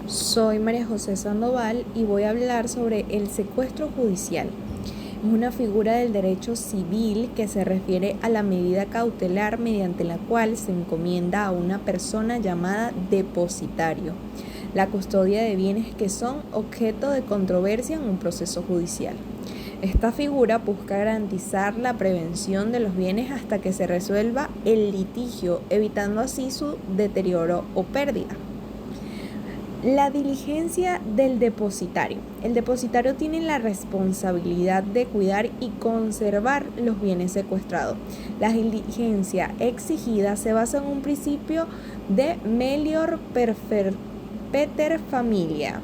Soy María José Sandoval y voy a hablar sobre el secuestro judicial. Es una figura del derecho civil que se refiere a la medida cautelar mediante la cual se encomienda a una persona llamada depositario la custodia de bienes que son objeto de controversia en un proceso judicial. Esta figura busca garantizar la prevención de los bienes hasta que se resuelva el litigio, evitando así su deterioro o pérdida. La diligencia del depositario. El depositario tiene la responsabilidad de cuidar y conservar los bienes secuestrados. La diligencia exigida se basa en un principio de melior pater familia,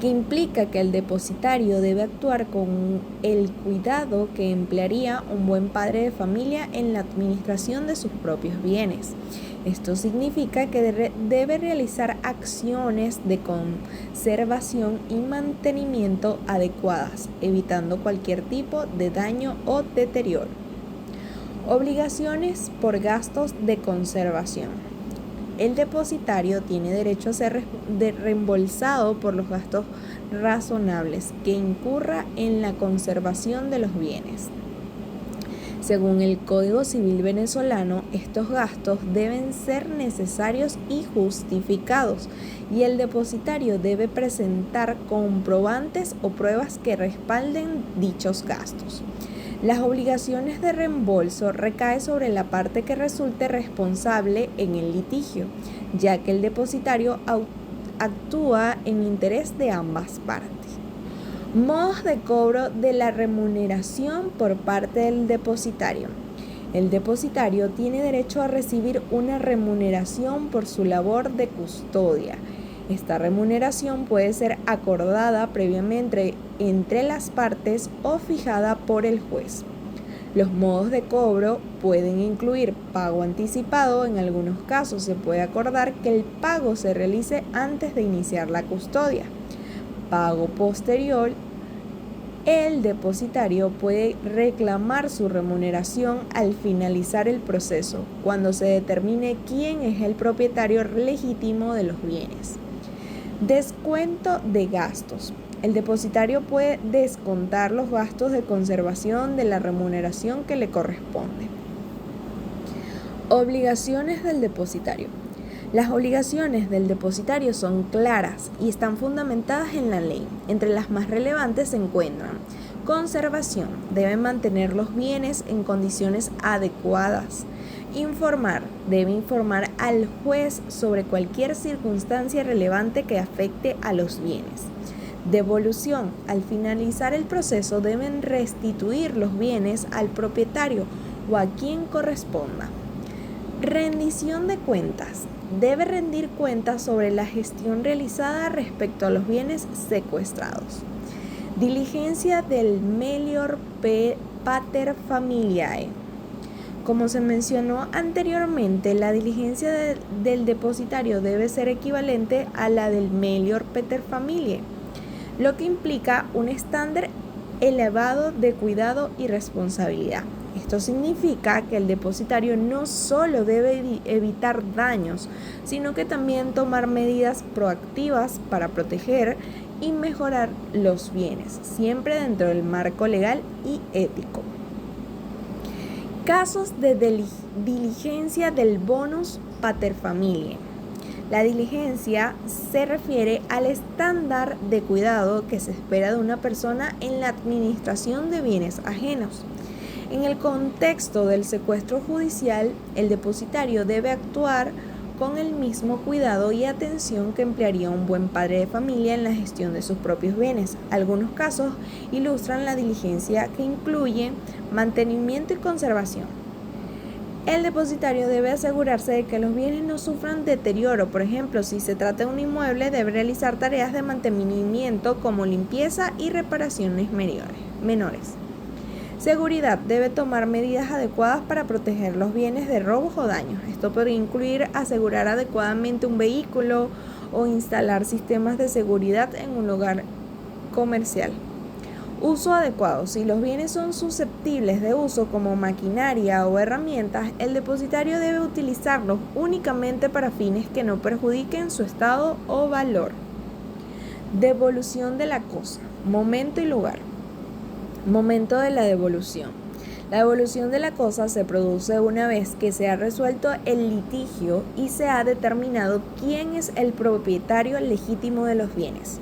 que implica que el depositario debe actuar con el cuidado que emplearía un buen padre de familia en la administración de sus propios bienes. Esto significa que debe realizar acciones de conservación y mantenimiento adecuadas, evitando cualquier tipo de daño o deterioro. Obligaciones por gastos de conservación. El depositario tiene derecho a ser reembolsado por los gastos razonables que incurra en la conservación de los bienes. Según el Código Civil venezolano, estos gastos deben ser necesarios y justificados, y el depositario debe presentar comprobantes o pruebas que respalden dichos gastos. Las obligaciones de reembolso recaen sobre la parte que resulte responsable en el litigio, ya que el depositario actúa en interés de ambas partes. Modos de cobro de la remuneración por parte del depositario. El depositario tiene derecho a recibir una remuneración por su labor de custodia. Esta remuneración puede ser acordada previamente entre las partes o fijada por el juez. Los modos de cobro pueden incluir pago anticipado. En algunos casos se puede acordar que el pago se realice antes de iniciar la custodia. Pago posterior. El depositario puede reclamar su remuneración al finalizar el proceso, cuando se determine quién es el propietario legítimo de los bienes. Descuento de gastos. El depositario puede descontar los gastos de conservación de la remuneración que le corresponde. Obligaciones del depositario. Las obligaciones del depositario son claras y están fundamentadas en la ley. Entre las más relevantes se encuentran: conservación. Debe mantener los bienes en condiciones adecuadas. Debe informar al juez sobre cualquier circunstancia relevante que afecte a los bienes. Devolución. Al finalizar el proceso deben restituir los bienes al propietario o a quien corresponda. Rendición de cuentas. Debe rendir cuentas sobre la gestión realizada respecto a los bienes secuestrados. Diligencia del melior pater familiae. Como se mencionó anteriormente, la diligencia del depositario debe ser equivalente a la del melior pater familiae, lo que implica un estándar elevado de cuidado y responsabilidad. Esto significa que el depositario no solo debe evitar daños, sino que también tomar medidas proactivas para proteger y mejorar los bienes, siempre dentro del marco legal y ético. Casos de diligencia del bonus pater familiae. La diligencia se refiere al estándar de cuidado que se espera de una persona en la administración de bienes ajenos. En el contexto del secuestro judicial, el depositario debe actuar con el mismo cuidado y atención que emplearía un buen padre de familia en la gestión de sus propios bienes. Algunos casos ilustran la diligencia, que incluye mantenimiento y conservación. El depositario debe asegurarse de que los bienes no sufran deterioro. Por ejemplo, si se trata de un inmueble, debe realizar tareas de mantenimiento como limpieza y reparaciones menores. Seguridad. Debe tomar medidas adecuadas para proteger los bienes de robos o daños. Esto puede incluir asegurar adecuadamente un vehículo o instalar sistemas de seguridad en un lugar comercial. Uso adecuado. Si los bienes son susceptibles de uso como maquinaria o herramientas, el depositario debe utilizarlos únicamente para fines que no perjudiquen su estado o valor. Devolución de la cosa. Momento y lugar. Momento de la devolución. La devolución de la cosa se produce una vez que se ha resuelto el litigio y se ha determinado quién es el propietario legítimo de los bienes.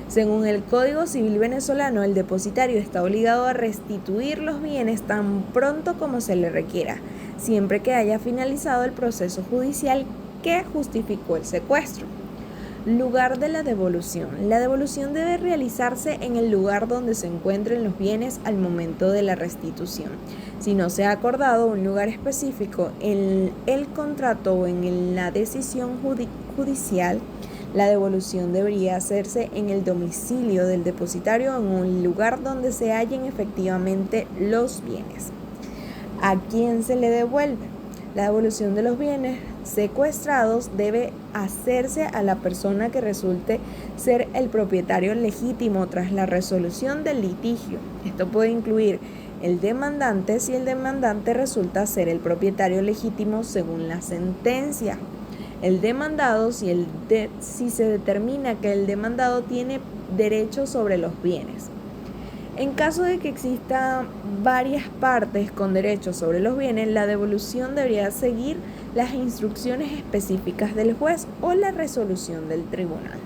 Según el Código Civil venezolano, el depositario está obligado a restituir los bienes tan pronto como se le requiera, siempre que haya finalizado el proceso judicial que justificó el secuestro. Lugar de la devolución. La devolución debe realizarse en el lugar donde se encuentren los bienes al momento de la restitución. Si no se ha acordado un lugar específico en el contrato o en la decisión judicial, la devolución debería hacerse en el domicilio del depositario o en un lugar donde se hallen efectivamente los bienes. ¿A quién se le devuelve? La devolución de los bienes secuestrados debe hacerse a la persona que resulte ser el propietario legítimo tras la resolución del litigio. Esto puede incluir el demandante si el demandante resulta ser el propietario legítimo según la sentencia. El demandado si se determina que el demandado tiene derecho sobre los bienes. En caso de que existan varias partes con derechos sobre los bienes, la devolución debería seguir las instrucciones específicas del juez o la resolución del tribunal.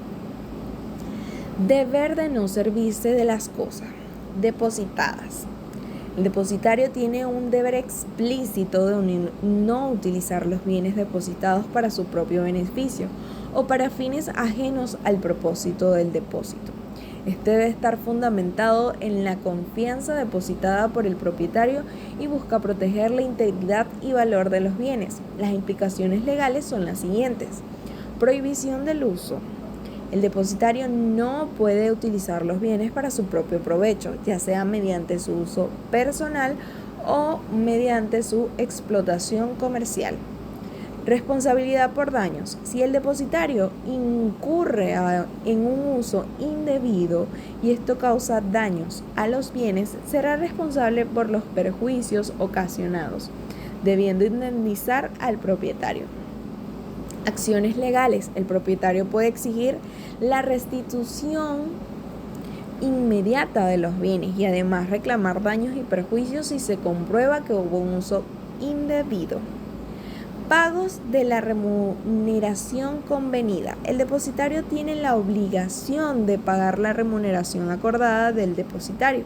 Deber de no servirse de las cosas depositadas. El depositario tiene un deber explícito de no utilizar los bienes depositados para su propio beneficio o para fines ajenos al propósito del depósito. Este debe estar fundamentado en la confianza depositada por el propietario y busca proteger la integridad y valor de los bienes. Las implicaciones legales son las siguientes. Prohibición del uso. El depositario no puede utilizar los bienes para su propio provecho, ya sea mediante su uso personal o mediante su explotación comercial. Responsabilidad por daños. Si el depositario incurre en un uso indebido y esto causa daños a los bienes, será responsable por los perjuicios ocasionados, debiendo indemnizar al propietario. Acciones legales. El propietario puede exigir la restitución inmediata de los bienes y además reclamar daños y perjuicios si se comprueba que hubo un uso indebido. Pagos de la remuneración convenida. El depositario tiene la obligación de pagar la remuneración acordada del depositario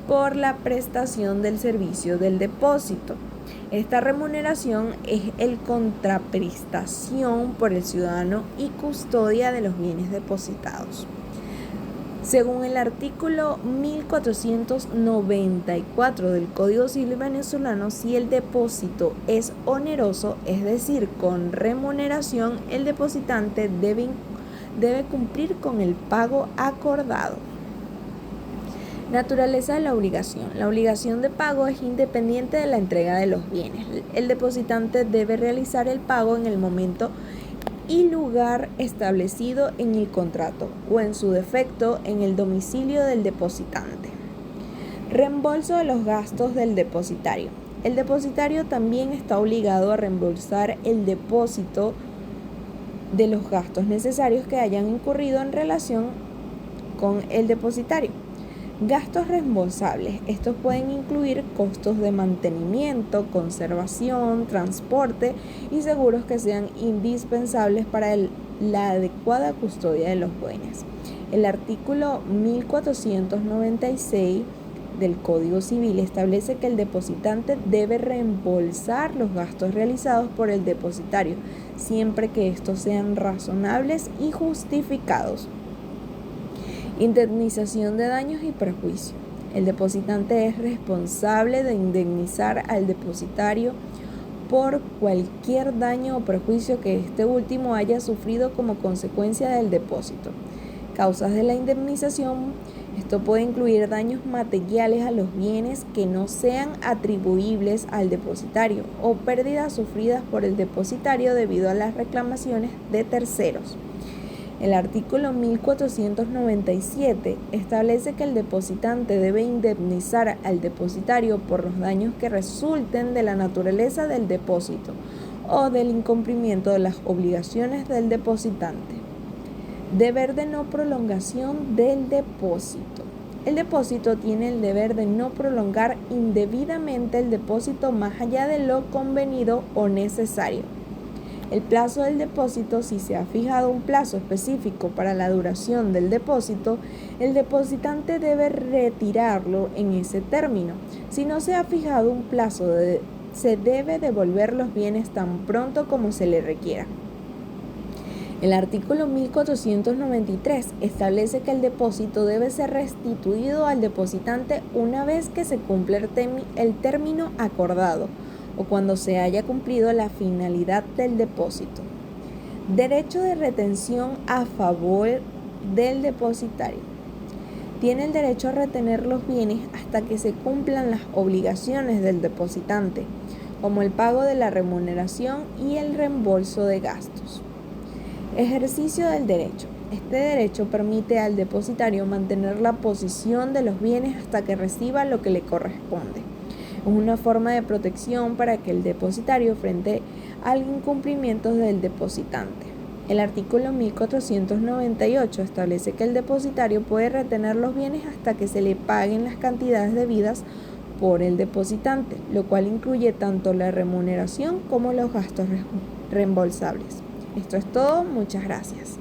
por la prestación del servicio del depósito. Esta remuneración es el contraprestación por el ciudadano y custodia de los bienes depositados. Según el artículo 1494 del Código Civil venezolano, si el depósito es oneroso, es decir, con remuneración, el depositante debe cumplir con el pago acordado. Naturaleza de la obligación. La obligación de pago es independiente de la entrega de los bienes. El depositante debe realizar el pago en el momento y lugar establecido en el contrato o, en su defecto, en el domicilio del depositante. Reembolso de los gastos del depositario. El depositario también está obligado a reembolsar el depósito de los gastos necesarios que hayan incurrido en relación con el depositario. Gastos reembolsables. Estos pueden incluir costos de mantenimiento, conservación, transporte y seguros que sean indispensables para la adecuada custodia de los bienes. El artículo 1496 del Código Civil establece que el depositante debe reembolsar los gastos realizados por el depositario, siempre que estos sean razonables y justificados. Indemnización de daños y perjuicios. El depositante es responsable de indemnizar al depositario por cualquier daño o perjuicio que este último haya sufrido como consecuencia del depósito. Causas de la indemnización. Esto puede incluir daños materiales a los bienes que no sean atribuibles al depositario o pérdidas sufridas por el depositario debido a las reclamaciones de terceros. El artículo 1497 establece que el depositante debe indemnizar al depositario por los daños que resulten de la naturaleza del depósito o del incumplimiento de las obligaciones del depositante. Deber de no prolongación del depósito. El depósito tiene el deber de no prolongar indebidamente el depósito más allá de lo convenido o necesario. El plazo del depósito, si se ha fijado un plazo específico para la duración del depósito, el depositante debe retirarlo en ese término. Si no se ha fijado un plazo, se debe devolver los bienes tan pronto como se le requiera. El artículo 1493 establece que el depósito debe ser restituido al depositante una vez que se cumpla el término acordado o cuando se haya cumplido la finalidad del depósito. Derecho de retención a favor del depositario. Tiene el derecho a retener los bienes hasta que se cumplan las obligaciones del depositante, como el pago de la remuneración y el reembolso de gastos. Ejercicio del derecho. Este derecho permite al depositario mantener la posición de los bienes hasta que reciba lo que le corresponde. Es una forma de protección para que el depositario frente al incumplimiento del depositante. El artículo 1498 establece que el depositario puede retener los bienes hasta que se le paguen las cantidades debidas por el depositante, lo cual incluye tanto la remuneración como los gastos reembolsables. Esto es todo, muchas gracias.